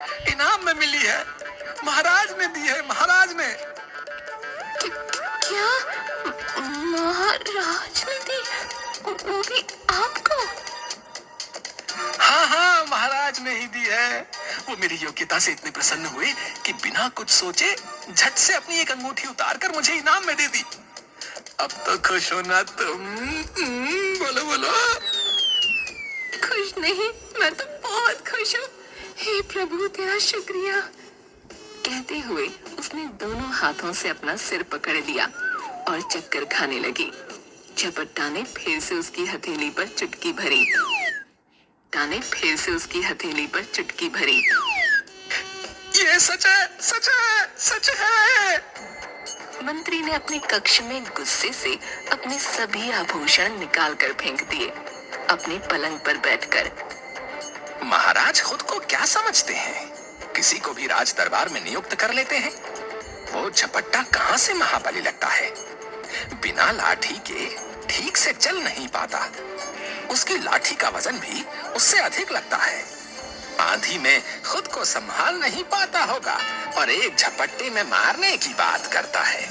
इनाम में मिली है, महाराज ने दी है, महाराज ने। क्या महाराज ने दी? वो भी आपको? हाँ हाँ, महाराज ने ही दी है। वो मेरी योग्यता से इतने प्रसन्न हुए कि बिना कुछ सोचे झट से अपनी एक अंगूठी उतारकर मुझे इनाम में दे दी। अब तो खुश हो ना तुम? बोलो बोलो। खुश नहीं, मैं तो बहुत खुश हूँ। हे प्रभु, तेरा शुक्रिया। कहते हुए उसने दोनों हाथों से अपना सिर पकड़ लिया और चक्कर खाने लगी। झपट्टा ने फिर से उसकी हथेली पर चुटकी भरी। ये सच है, सच है, सच है। मंत्री ने अपने कक्ष में गुस्से से अपने सभी आभूषण निकालकर फेंक दिए। अपने पलंग पर बैठकर महाराज खुद को क्या समझते हैं? किसी को भी राज दरबार में नियुक्त कर लेते हैं। वो झपट्टा कहाँ से महाबली लगता है? बिना लाठी के ठीक से चल नहीं पाता। उसकी लाठी का वजन भी उससे अधिक लगता है। आंधी में खुद को संभाल नहीं पाता होगा और एक झपट्टे में मारने की बात करता है।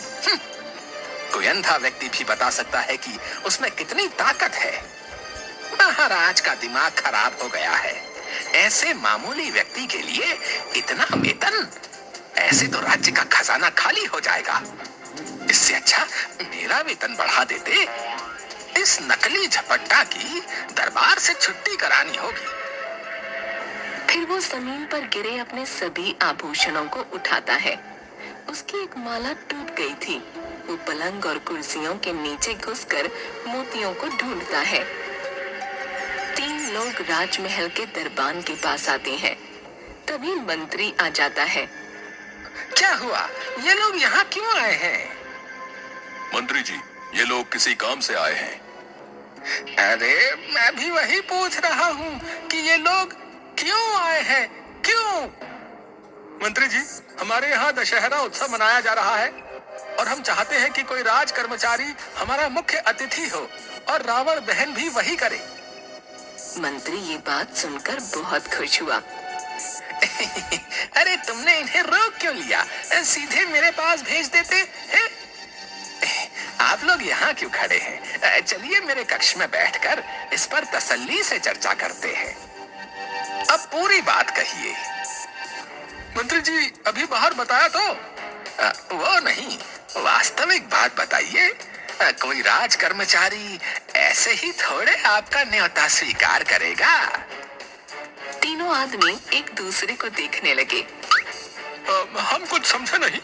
कोई अंधा व्यक्ति भी बता सकता है कि उसमें कितनी ताकत है। महाराज का दिमाग खराब हो गया है। ऐसे मामूली व्यक्ति के लिए इतना वेतन? ऐसे तो राज्य का खजाना खाली हो जाएगा। इससे अच्छा मेरा वेतन बढ़ा देते। इस नकली झपट्टा की दरबार से छुट्टी करानी होगी। फिर वो जमीन पर गिरे अपने सभी आभूषणों को उठाता है। उसकी एक माला टूट गई थी। वो पलंग और कुर्सियों के नीचे घुसकर मोतियों को ढूंढता है। 3 लोग राजमहल के दरबान के पास आते हैं। तभी मंत्री आ जाता है। क्या हुआ? ये लोग यहाँ क्यों आए हैं? मंत्री जी, ये लोग किसी काम से आए हैं। अरे मैं भी वही पूछ रहा हूँ कि ये लोग क्यों आए हैं? क्यों? मंत्री जी, हमारे यहाँ दशहरा उत्सव मनाया जा रहा है और हम चाहते हैं कि कोई राज कर्मचारी हमारा मुख्य अतिथि हो और रावण दहन भी वही करे। मंत्री ये बात सुनकर बहुत खुश हुआ। अरे तुमने इन्हें रोक क्यों लिया? सीधे मेरे पास भेज देते हैं। आप लोग यहाँ क्यों खड़े हैं? चलिए मेरे कक्ष में बैठकर इस पर तसल्ली से चर्चा करते हैं। अब पूरी बात कहिए। मंत्री जी, अभी बाहर बताया तो? वो नहीं, वास्तविक बात बताइए। कोई राज कर्मचारी ऐसे ही थोड़े आपका न्योता स्वीकार करेगा। तीनों आदमी एक दूसरे को देखने लगे। हम कुछ समझे नहीं।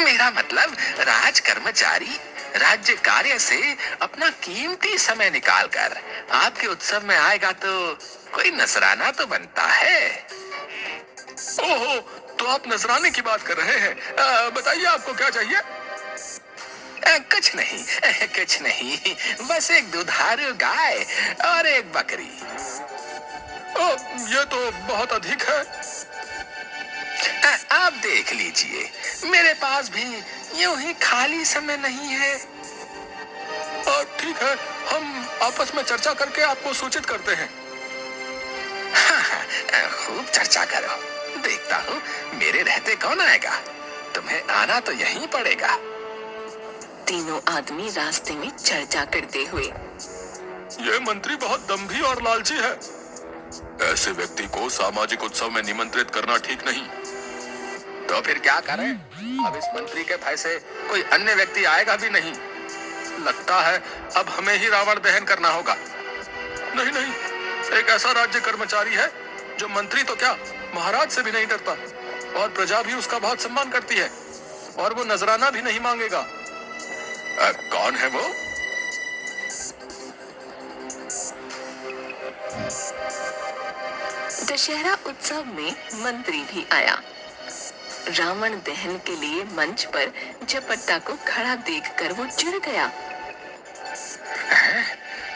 मेरा मतलब राज कर्मचारी राज्य कार्य से अपना कीमती समय निकालकर आपके उत्सव में आएगा तो कोई नजराना तो बनता है। ओहो, तो आप नजराने की बात कर रहे हैं। बताइए आपको क्या चाहिए? कुछ नहीं, बस एक दुधारू गाय और एक बकरी। ये तो बहुत अधिक है। आप देख लीजिए, मेरे पास भी यूं ही खाली समय नहीं है। ठीक है, हम आपस में चर्चा करके आपको सूचित करते हैं। हाँ, खूब चर्चा करो। देखता हूँ मेरे रहते कौन आएगा। तुम्हें आना तो यहीं पड़ेगा। तीनों आदमी रास्ते में चर्चा करते हुए। ये मंत्री बहुत दंभी और लालची है। ऐसे व्यक्ति को सामाजिक उत्सव में निमंत्रित करना ठीक नहीं। तो फिर क्या करें? अब इस मंत्री के भय से कोई अन्य व्यक्ति आएगा भी नहीं। लगता है अब हमें ही रावण दहन करना होगा। नहीं, एक ऐसा राज्य कर्मचारी है जो मंत्री तो क्या, महाराज से भी नहीं डरता और प्रजा भी उसका बहुत सम्मान करती है और वो नजराना भी नहीं मांगेगा। कौन है वो? दशहरा उत्सव में मंत्री भी आया। रावण दहन के लिए मंच पर झपट्टा को खड़ा देखकर वो चिढ़ गया।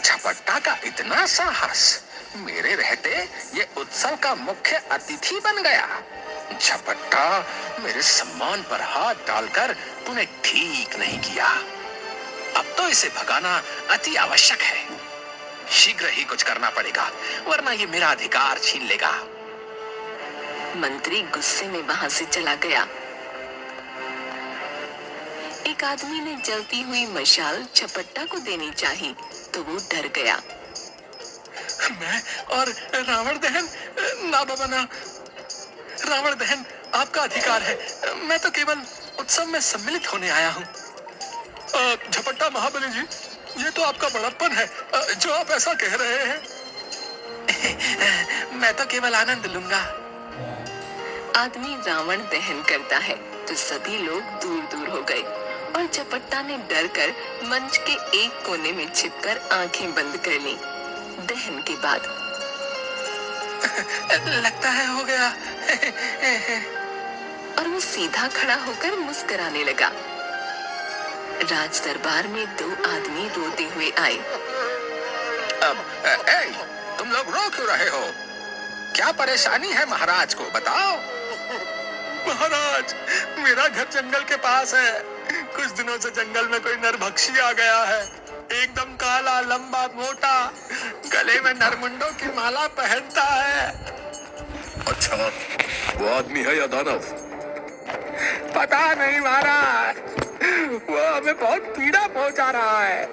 झपट्टा का इतना साहस! मेरे रहते ये उत्सव का मुख्य अतिथि बन गया। झपट्टा, मेरे सम्मान पर हाथ डालकर तूने ठीक नहीं किया। अब तो इसे भगाना अति आवश्यक है। शीघ्र ही कुछ करना पड़ेगा, वरना ये मेरा अधिकार छीन लेगा। मंत्री गुस्से में वहां से चला गया। एक आदमी ने जलती हुई मशाल झपट्टा को देनी चाहिए तो वो डर गया। मैं और रावण दहन, ना बाबा ना। रावण दहन आपका अधिकार है, मैं तो केवल उत्सव में सम्मिलित होने आया हूँ। झपट्टा महाबली जी, ये तो आपका बड़प्पन है जो आप ऐसा कह रहे हैं। मैं तो केवल आनंद लूंगा। आदमी रावण दहन करता है तो सभी लोग दूर दूर हो गए और झपट्टा ने डर कर मंच के एक कोने में छिपकर आंखें बंद कर ली। दहन के बाद लगता है हो गया। और वो सीधा खड़ा होकर मुस्कुराने लगा। राज दरबार में दो आदमी रोते हुए आए। अब तुम लोग रो क्यों रहे हो? क्या परेशानी है महाराज को बताओ। महाराज, मेरा घर जंगल के पास है। कुछ दिनों से जंगल में कोई नरभक्षी आ गया है। एकदम काला, लंबा, मोटा, गले में नरमुंडों की माला पहनता है। अच्छा, वो आदमी है या दानव? पता नहीं महाराज, वो हमें बहुत पीड़ा पहुंचा रहा है।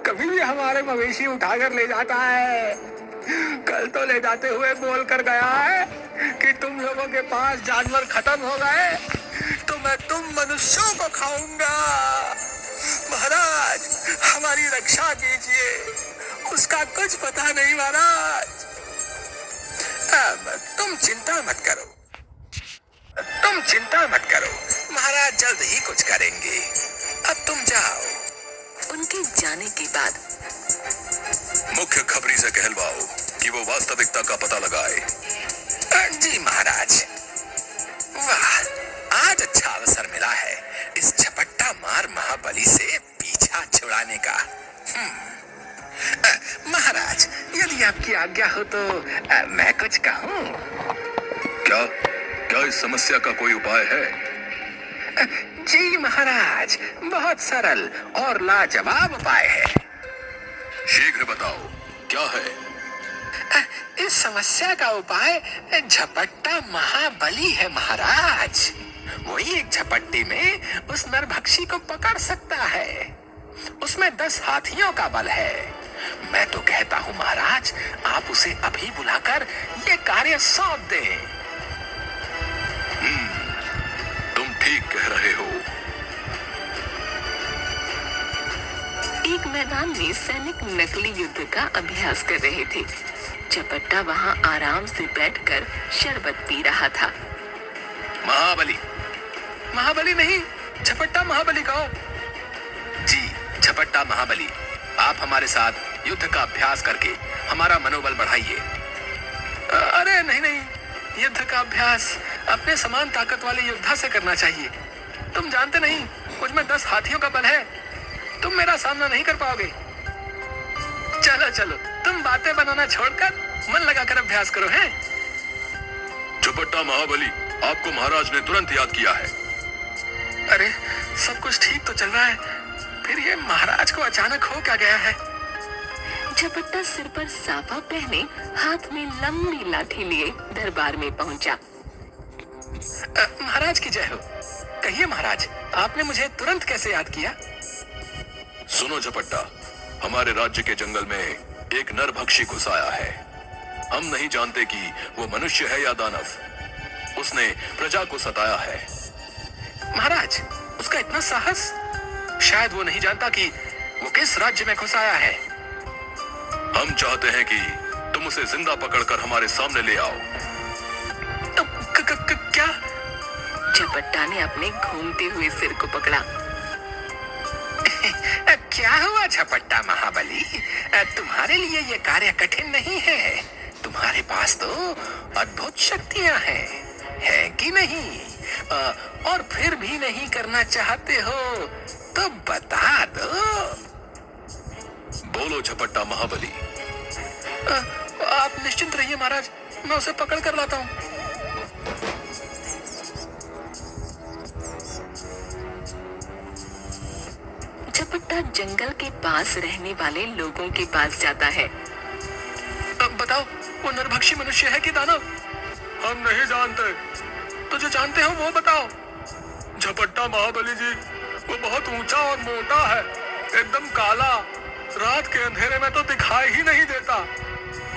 कभी भी हमारे मवेशी उठाकर ले जाता है। कल तो ले जाते हुए बोल कर गया है कि तुम लोगों के पास जानवर खत्म हो गए तो मैं तुम मनुष्यों को खाऊंगा। महाराज, हमारी रक्षा कीजिए, उसका कुछ पता नहीं महाराज। अब तुम चिंता मत करो, तुम चिंता मत करो, महाराज जल्द ही कुछ करेंगे। अब तुम जाओ। उनके जाने के बाद मुख्य खबरी से कहलवाओ कि वो वास्तविकता का पता लगाए। जी महाराज। वाह, आज अच्छा अवसर मिला है इस झपट्टा मार महाबली से पीछा छुड़ाने का। महाराज, यदि आपकी आज्ञा हो तो मैं कुछ कहूँ। क्या क्या इस समस्या का कोई उपाय है? जी महाराज, बहुत सरल और लाजवाब उपाय है। शीघ्र बताओ, क्या है? इस समस्या का उपाय झपट्टा महाबली है महाराज। वही एक झपट्टे में उस नरभक्षी को पकड़ सकता है। उसमें 10 हाथियों का बल है। मैं तो कहता हूँ महाराज, आप उसे अभी बुलाकर ये कार्य सौंप दें। तुम ठीक कह रहे हो। एक मैदान में सैनिक नकली युद्ध का अभ्यास कर रहे थे। झपट्टा वहां आराम से बैठकर शरबत पी रहा था। महाबली, महाबली नहीं, झपट्टा महाबली कहो। जी, झपट्टा महाबली, आप हमारे साथ युद्ध का अभ्यास करके हमारा मनोबल बढ़ाइए। अरे नहीं नहीं, युद्ध का अभ्यास अपने समान ताकत वाले योद्धा से करना चाहिए। तुम जानते नहीं, मुझ में 10 हाथियों का बल है। तुम मेरा सामना नहीं कर पाओगे। चलो चलो, तुम बातें बनाना छोड़कर मन लगाकर अभ्यास करो। हैं? झपट्टा महाबली, आपको महाराज ने तुरंत याद किया है। अरे, सब कुछ ठीक तो चल रहा है, फिर ये महाराज को अचानक हो क्या गया है? झपट्टा सिर पर साफा पहने हाथ में लंबी लाठी लिए दरबार में पहुंचा। महाराज की जय हो। कहिए महाराज, आपने मुझे तुरंत कैसे याद किया? सुनो झपट्टा, हमारे राज्य के जंगल में एक नरभक्षी घुस आया है। हम नहीं जानते कि वो मनुष्य है या दानव। उसने प्रजा को सताया है। महाराज, उसका इतना साहस? शायद वो नहीं जानता कि वो किस राज्य में घुस आया है। हम चाहते हैं कि तुम उसे जिंदा पकड़कर हमारे सामने ले आओ। क्या? झपट्टा ने अपने घूमते हुए सिर को पकड़ा। क्या हुआ झपट्टा महाबली? तुम्हारे लिए ये कार्य कठिन नहीं है। तुम्हारे पास तो अद्भुत शक्तियां हैं, है कि नहीं? और फिर भी नहीं करना चाहते हो तो बता दो। बोलो झपट्टा महाबली। आप निश्चिंत रहिए महाराज, मैं उसे पकड़ कर लाता हूँ। झपट्टा जंगल के पास रहने वाले लोगों के पास जाता है। बताओ, वो नरभक्षी मनुष्य है कि दानव? हम नहीं जानते। तो जो जानते हो वो बताओ। झपट्टा महाबली जी, वो बहुत ऊंचा और मोटा है, एकदम काला, रात के अंधेरे में तो दिखाई ही नहीं देता।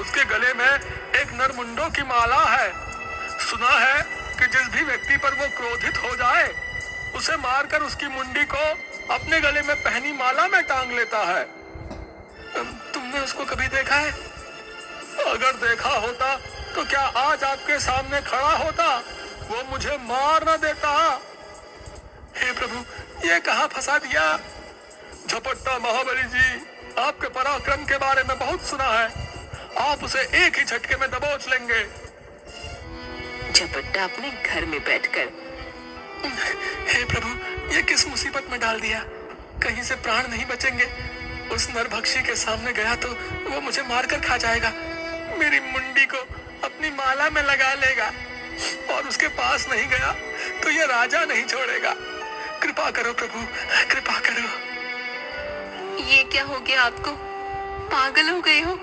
उसके गले में एक नरमुंडों की माला है। सुना है कि जिस भी व्यक्ति पर वो क्रोधित हो जाए, उसे मारकर उसकी मुंडी को अपने गले में पहनी माला में टांग लेता है। तुमने उसको कभी देखा है? अगर देखा होता तो क्या आज आपके सामने खड़ा होता? वो मुझे मार न देता। हे प्रभु, ये कहाँ फंसा दिया? झपट्टा महाबली जी, आपके पराक्रम के बारे में बहुत सुना है। आप उसे एक ही झटके में दबोच लेंगे। झपट्टा अपने घर में बैठकर, हे प्रभु, ये किस मुसीबत में डाल दिया? कहीं से प्राण नहीं बचेंगे। उस नरभक्षी के सामने गया तो वो मुझे मारकर खा जाएगा, मेरी मुंडी को अपनी माला में लगा लेगा, और उसके पास नहीं गया तो ये राजा नहीं छोड़ेगा। कृपा करो प्रभु, कृपा करो। ये क्या हो गया आपको? पागल हो गए हो?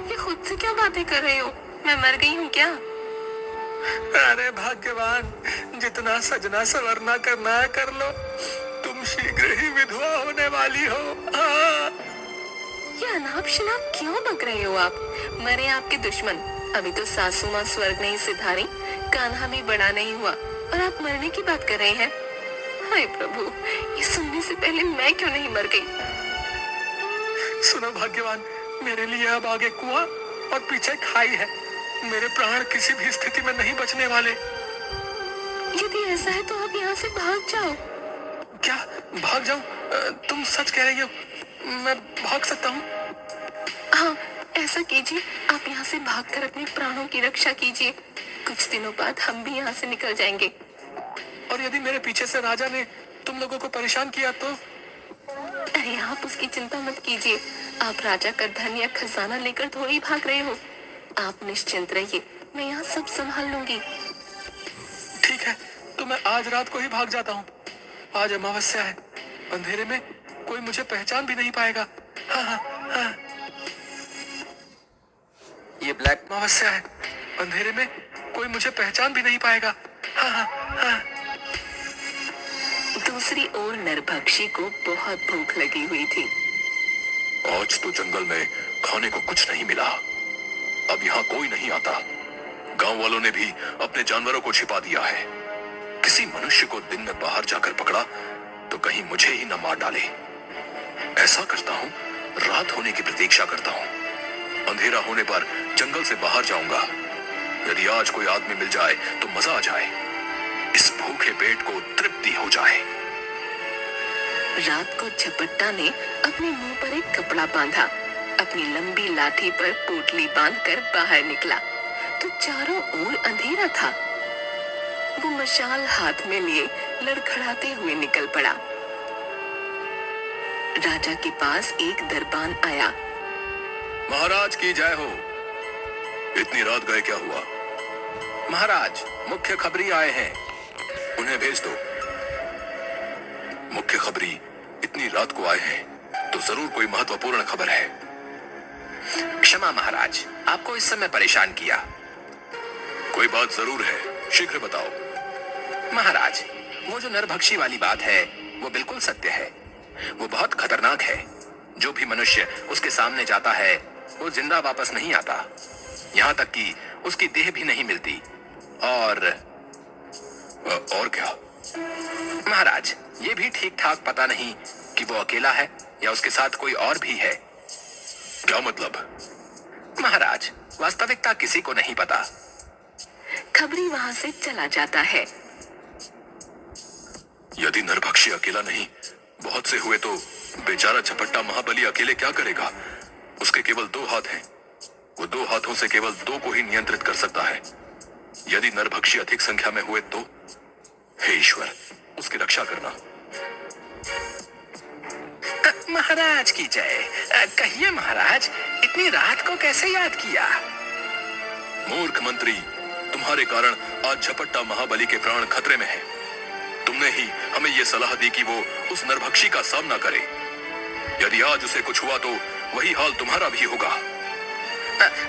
ये खुद से क्या बातें कर रहे हो? मैं मर गई हूँ क्या? अरे भाग्यवान, जितना सजना संवरना करना है कर लो। तुम शीघ्र ही विधवा होने वाली हो। ये अनाप शनाप क्यों बक रहे हो आप? मरे आपके दुश्मन। अभी तो सासू माँ स्वर्ग नहीं सिधारी, कान्हा भी बड़ा नहीं हुआ, और आप मरने की बात कर रहे हैं। हाय प्रभु, ये सुनने से पहले मैं क्यों नहीं मर गई? सुनो भाग्यवान, मेरे लिए अब आगे कुआं और पीछे खाई है। मेरे प्राण किसी भी स्थिति में नहीं बचने वाले। यदि ऐसा है तो आप यहाँ से भाग जाओ। क्या भाग जाऊं? तुम सच कह रही हो? मैं भाग सकता हूँ? हाँ, ऐसा कीजिए, आप यहाँ से भागकर अपने प्राणों की रक्षा कीजिए। कुछ दिनों बाद हम भी यहाँ से निकल जाएंगे। और यदि मेरे पीछे से राजा ने तुम लोगों को परेशान किया तो? अरे आप उसकी चिंता मत कीजिए। आप राजा का धन या खजाना लेकर थोड़ी भाग रहे हो। आप निश्चिंत रहिए, मैं यहाँ सब संभाल लूंगी। ठीक है, तो मैं आज रात को ही भाग जाता हूँ। आज अमावस्या है, अंधेरे में कोई मुझे पहचान भी नहीं पाएगा। हाँ हाँ हाँ, ये ब्लैक अमावस्या है, अंधेरे में कोई मुझे पहचान भी नहीं पाएगा। हाँ हाँ हाँ। दूसरी ओर नरभक्षी को बहुत भूख लगी हुई थी। आज तो जंगल में खाने को कुछ नहीं मिला। अब यहाँ कोई नहीं आता। गांव वालों ने भी अपने जानवरों को छिपा दिया है। किसी मनुष्य को दिन में बाहर जाकर पकड़ा तो कहीं मुझे ही न मार डाले। ऐसा करता हूँ, रात होने की प्रतीक्षा करता हूँ। अंधेरा होने पर जंगल से बाहर जाऊंगा। यदि आज कोई आदमी मिल जाए तो मजा आ जाए, इस भूखे पेट को तृप्ति हो जाए। रात को झपट्टा ने अपने मुंह पर एक कपड़ा बांधा, अपनी लंबी लाठी पर पोटली बांधकर बाहर निकला तो चारों ओर अंधेरा था। वो मशाल हाथ में लिए लड़खड़ाते हुए निकल पड़ा। राजा के पास एक दरबान आया। महाराज की जय हो। इतनी रात गए क्या हुआ? महाराज, मुख्य खबरी आए हैं, उन्हें भेज दो। मुख्य खबरी इतनी रात को आए हैं तो जरूर कोई महत्वपूर्ण खबर है। क्षमा महाराज, आपको इस समय परेशान किया। कोई बात जरूर है, शीघ्र बताओ। महाराज, वो जो नरभक्षी वाली बात है वो बिल्कुल सत्य है। वो बहुत खतरनाक है। जो भी मनुष्य उसके सामने जाता है वो जिंदा वापस नहीं आता। यहाँ तक कि उसकी देह भी नहीं मिलती। और क्या? महाराज, ये भी ठीक ठाक पता नहीं कि वो अकेला है या उसके साथ कोई और भी है। क्या मतलब? महाराज, वास्तविकता किसी को नहीं पता। खबरी वहां से चला जाता है। यदि नरभक्षी अकेला नहीं, बहुत से हुए तो बेचारा झपट्टा महाबली अकेले क्या करेगा? उसके केवल 2 हाथ हैं। वो 2 हाथों से केवल 2 को ही नियंत्रित कर सकता है। यदि नरभक्षी अधिक संख्या में हुए तो हे ईश्वर, उसकी रक्षा करना। महाराज की जय। कहिए महाराज, इतनी रात को कैसे याद किया? मूर्ख मंत्री, तुम्हारे कारण आज झपट्टा महाबली के प्राण खतरे में हैं। तुमने ही हमें यह सलाह दी कि वो उस नरभक्षी का सामना करे। यदि आज उसे कुछ हुआ तो वही हाल तुम्हारा भी होगा।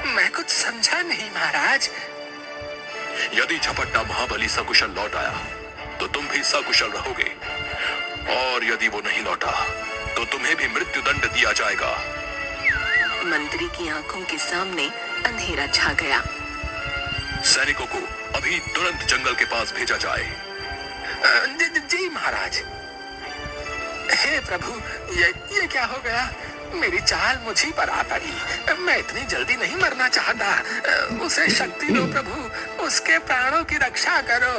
मैं कुछ समझा नहीं महाराज। यदि झपट्टा महाबली सकुशल लौट आया तो तुम भी सकुशल रहोगे, और यदि वो नहीं लौटा तो तुम्हें भी मृत्यु दंड दिया जाएगा। मंत्री की आंखों के सामने अंधेरा छा गया। सैनिकों को अभी तुरंत जंगल के पास भेजा जाए। जी महाराज। हे प्रभु, ये क्या हो गया? मेरी चाल मुझी पर आ पड़ी। मैं इतनी जल्दी नहीं मरना चाहता। उसे शक्ति दो प्रभु, उसके प्राणों की रक्षा करो।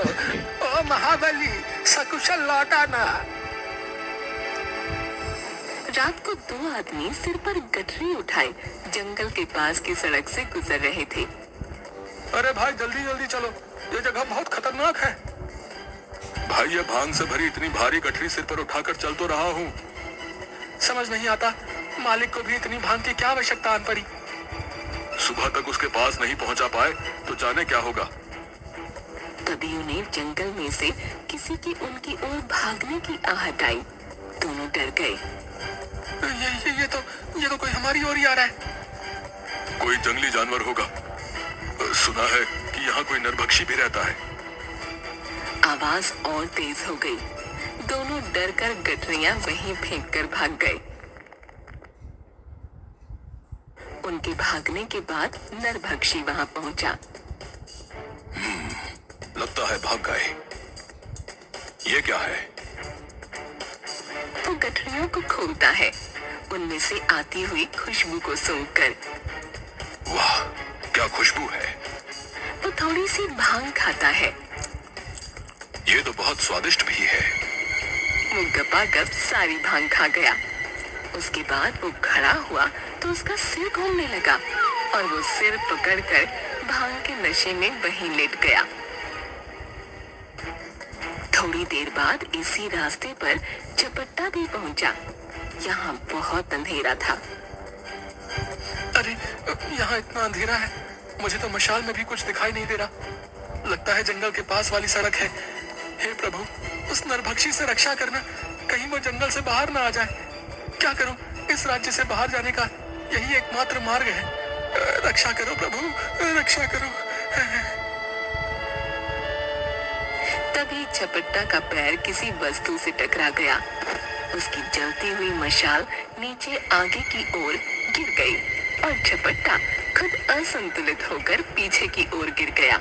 ओ महाबली, सकुशल लौटाना। रात को दो आदमी सिर पर गठरी उठाए जंगल के पास की सड़क से गुजर रहे थे। अरे भाई जल्दी जल्दी चलो, ये जगह बहुत खतरनाक है। भाई ये भांग से भरी इतनी भारी गठरी सिर पर उठाकर चल तो रहा हूँ। समझ नहीं आता मालिक को भी इतनी भांग की क्या आवश्यकता आन पड़ी। सुबह तक उसके पास नहीं पहुँचा पाए तो जाने क्या होगा। तभी उन्हें जंगल में से किसी की उनकी ओर भागने की आहट आई। दोनों डर गए। ये तो कोई हमारी ओर ही आ रहा है। कोई जंगली जानवर होगा। सुना है कि यहाँ कोई नरभक्षी भी रहता है। आवाज और तेज हो गई। दोनों डर कर गठरियां वहीं फेंक कर भाग गए। उनके भागने के बाद नरभक्षी वहां पहुंचा। लगता है भाग गए। ये क्या है? वो गठरियों को खोलता है, उनमें से आती हुई खुशबू को सूंघकर। वाह, क्या खुशबू है। वो थोड़ी सी भांग खाता है। ये तो बहुत स्वादिष्ट भी है। वो गपागप सारी भांग खा गया। उसके बाद वो खड़ा हुआ तो उसका सिर घूमने लगा और वो सिर पकड़कर भांग के नशे में वहीं लेट गया। थोड़ी देर बाद इसी रास्ते पर झपट्टा भी पहुंचा। यहाँ बहुत अंधेरा था। अरे यहाँ इतना अंधेरा है, मुझे तो मशाल में भी कुछ दिखाई नहीं दे रहा। लगता है जंगल के पास वाली सड़क है। हे प्रभु, उस नरभक्षी से रक्षा करना, कहीं वो जंगल से बाहर ना आ जाए। क्या करूं? इस राज्य से बाहर जाने का यही एकमात्र मार्ग है। रक्षा करो प्रभु, रक्षा करो। तभी झपट्टा का पैर किसी वस्तु से टकरा गया। उसकी जलती हुई मशाल नीचे आगे की ओर गिर गई और झपट्टा खुद असंतुलित होकर पीछे की ओर गिर गया।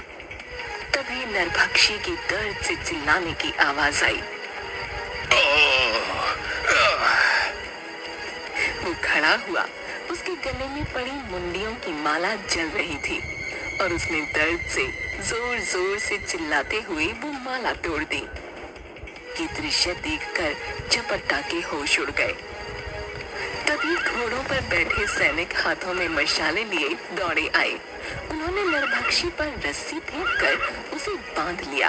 तभी नरभक्षी की दर्द से चिल्लाने की आवाज आई। वो खड़ा हुआ। उसके गले में पड़ी मुंडियों की माला जल रही थी और उसने दर्द से जोर जोर से चिल्लाते हुए वो माला तोड़ दी। ये दृश्य देखकर झपट्टा के होश उड़ गए। तभी घोड़ों पर बैठे सैनिक हाथों में मशाले लिए दौड़े आए। उन्होंने नरभक्षी पर रस्सी फेंककर उसे बांध लिया।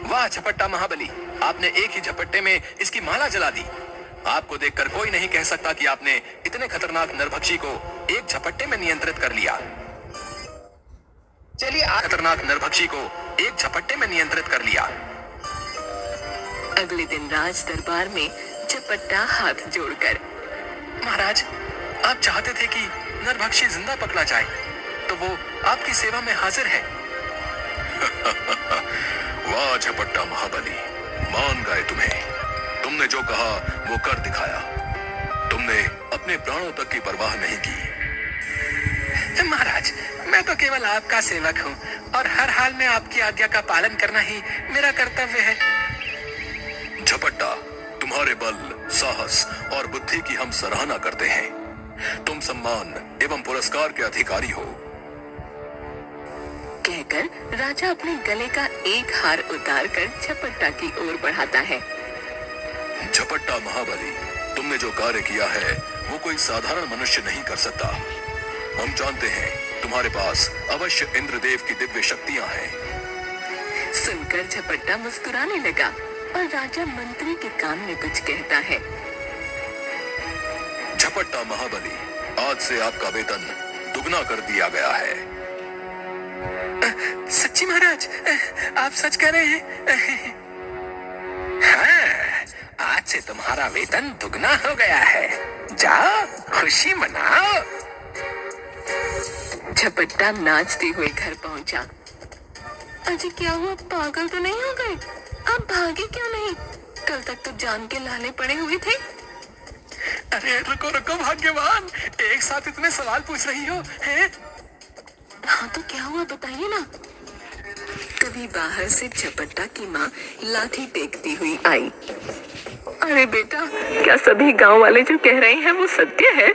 वाह झपट्टा महाबली, आपने एक ही झपट्टे में इसकी माला जला दी। आपको देखकर कोई नहीं कह सकता कि आपने इतने खतरनाक नरभक्षी को एक झपट्टे में नियंत्रित कर लिया। चलिए, खतरनाक नरभक्षी को एक झपट्टे में नियंत्रित कर लिया। अगले दिन राज दरबार में झपट्टा हाथ जोड़कर, महाराज, आप चाहते थे कि नरभक्षी जिंदा पकड़ा जाए, तो वो आपकी सेवा में हाजिर है। वाह झपट्टा महाबली, मान गए तुम्हें। तुमने जो कहा वो कर दिखाया। तुमने अपने प्राणों तक की परवाह नहीं की। महाराज, मैं तो केवल आपका सेवक हूँ और हर हाल में आपकी आज्ञा का पालन करना ही मेरा कर्तव्य है। झपट्टा, तुम्हारे बल, साहस और बुद्धि की हम सराहना करते हैं। तुम सम्मान एवं पुरस्कार के अधिकारी हो। कहकर राजा अपने गले का एक हार उतारकर झपट्टा की ओर बढ़ाता है। झपट्टा महाबली, तुमने जो कार्य किया है वो कोई साधारण मनुष्य नहीं कर सकता। हम जानते हैं तुम्हारे पास अवश्य इंद्रदेव की दिव्य शक्तियां हैं। सुनकर झपट्टा मुस्कुराने लगा और राजा मंत्री के कान में कुछ कहता है। झपट्टा महाबली, आज से आपका वेतन दुगना कर दिया गया है। सच्ची महाराज, आप सच कह रहे हैं? हाँ, आज से तुम्हारा वेतन दुगना हो गया है। जाओ, खुशी मनाओ। झपट्टा नाचते हुए घर पहुंचा। अजी क्या हुआ, पागल तो नहीं हो गए? आप भागे क्यों नहीं? कल तक तो जान के लाले पड़े हुए थे। अरे रुको रुको भाग्यवान, एक साथ इतने सवाल पूछ रही हो हैं? हाँ तो क्या हुआ बताइए ना। तभी बाहर से झपट्टा की माँ लाठी टेकती हुई आई। अरे बेटा, क्या सभी गांव वाले जो कह रहे हैं वो सत्य है?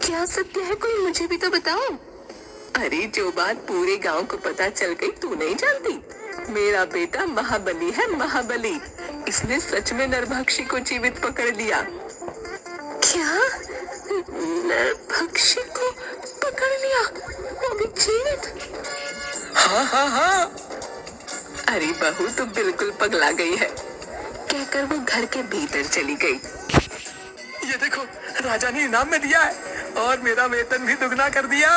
क्या सत्य है, कोई मुझे भी तो बताओ। अरे जो बात पूरे गांव को पता चल गई तू नहीं जानती? मेरा बेटा महाबली है, महाबली। इसने सच में नरभक्षी को जीवित पकड़ लिया। क्या? नरभक्षी को पकड़ लिया, वो भी जीवित? हाँ हाँ हाँ। अरे बहू तो बिल्कुल पगला गई है, कहकर वो घर के भीतर चली गई। ये देखो, राजा ने इनाम में दिया है और मेरा वेतन भी दुगना कर दिया।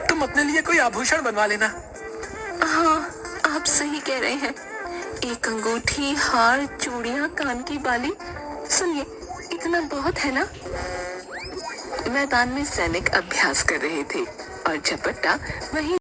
तुम अपने लिए कोई आभूषण बनवा लेना। हाँ आप सही कह रहे हैं। एक अंगूठी, हार, चूड़ियां, कान की बाली। सुनिए, इतना बहुत है ना। मैदान में सैनिक अभ्यास कर रहे थे और झपट्टा वहीं